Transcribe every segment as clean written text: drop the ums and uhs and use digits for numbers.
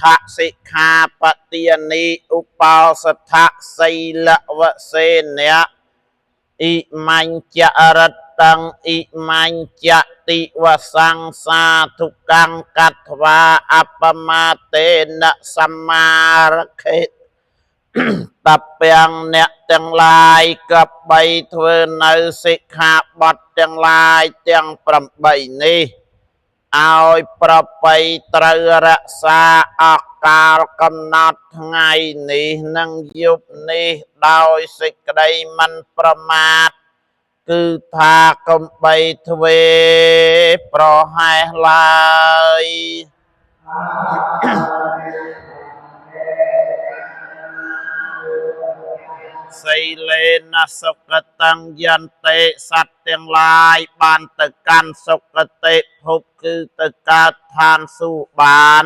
ថសិក្ខាបទានីឧបោសថសីលវសេនៈអ៊ីម៉ាញ់ចរតੰអ៊ីម៉ាញ់ចតិវសង្សាធុកੰកត្វាអបមាតេនសម្មារខេតពាំងអ្នកទាំងឡាយក៏បីធ្វើនៅសិក្ខាបទទាំងឡាយទាំង8នេះឲ្យប្រពៃត្រូវរក្សាអកាលកំណត់ថ្ងៃនេះនិងយប់នេះដោយសេចក្តីមិនប្រមាទគឺថាកុំបីទ្វេប្រហែសឡើយសីលេនសុគតੰយន្តិសត្វទាំងឡាយបានទៅកាន់សុគតិភពគឺទៅកើតឋានសួគ៌បាន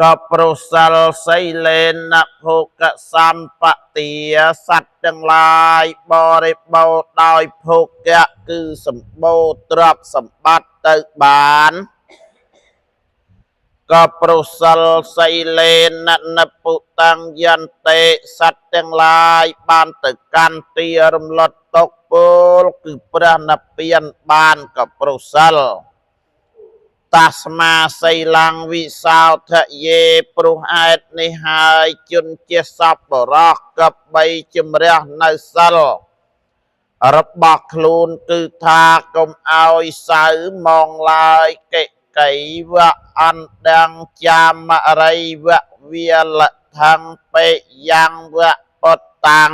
ក៏ប្រសិលសីលេនភោគសម្បទាសត្វទាំងឡាយបរិបូរណ៍ដោយភោគៈគឺសម្បូរទ្រព្យសម្បត្តិទៅបានក៏ប្រសិលសីលេននិព្ពុតੰយន្តិសត្វទាំងឡាយបានទៅកាន់ទីរំលត់ទុក្ខពលគឺព្រះនិព្វានបានក៏ប្រសិលតាស្មាសីលੰវិសោធយេព្រោះឯតនេះហើយជនជាសប្បុរសក៏បីជំរះនៅសិលរបស់ខ្លួនគឺថាកុំឲ្យសៅមកឡើយកេកៃវៈអណ្ដាំងចាមរិយវៈវាលថੰពេយ៉ាងវៈពុតតាំង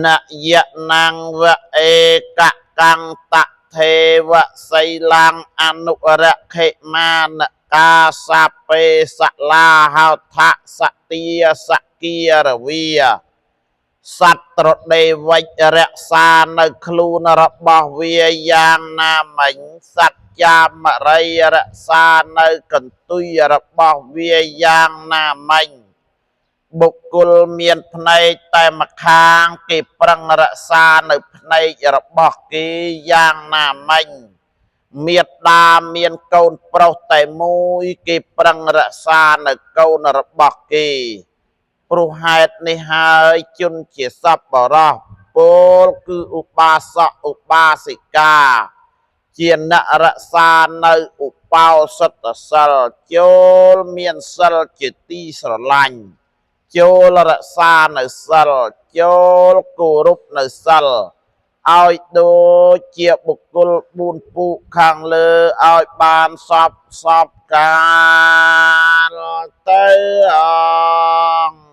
នយៈណាំងវៈអេកកੰតទេវសីលੰអនុរខិមានកាសាពេសលាហោថសទាសគារវាសត្វត្រដេវិចរក្សានៅខ្លួនរបស់វាយ៉ាងណាមិញសត្វចាមរិយរក្សានៅកន្ទុយរបស់វាយ៉ាងណាមិញបុគ្គលមានភ្នែកតែម្ខាងគេប្រឹងរក្សានៅភ្នែករបស់គេយ៉ាងណាមិញមាតាមានកូនប្រុសតែមួយគេប្រឹងរក្សានៅកូនរបស់គេព្រោះហេតុនេះហើយជនជាសប្បុរសពលគឺឧបាសកឧបាសិកាជាអ្នករក្សានៅឧបោសថសិលចូលមានសិលជាទីស្រឡាញ់ចូលរក្សានៅសិលចូលគោរពនៅសិលឲ្យដូចជាបុគ្គល4ពូកខាងលើឲ្យបានសពកាលទៅអង្គ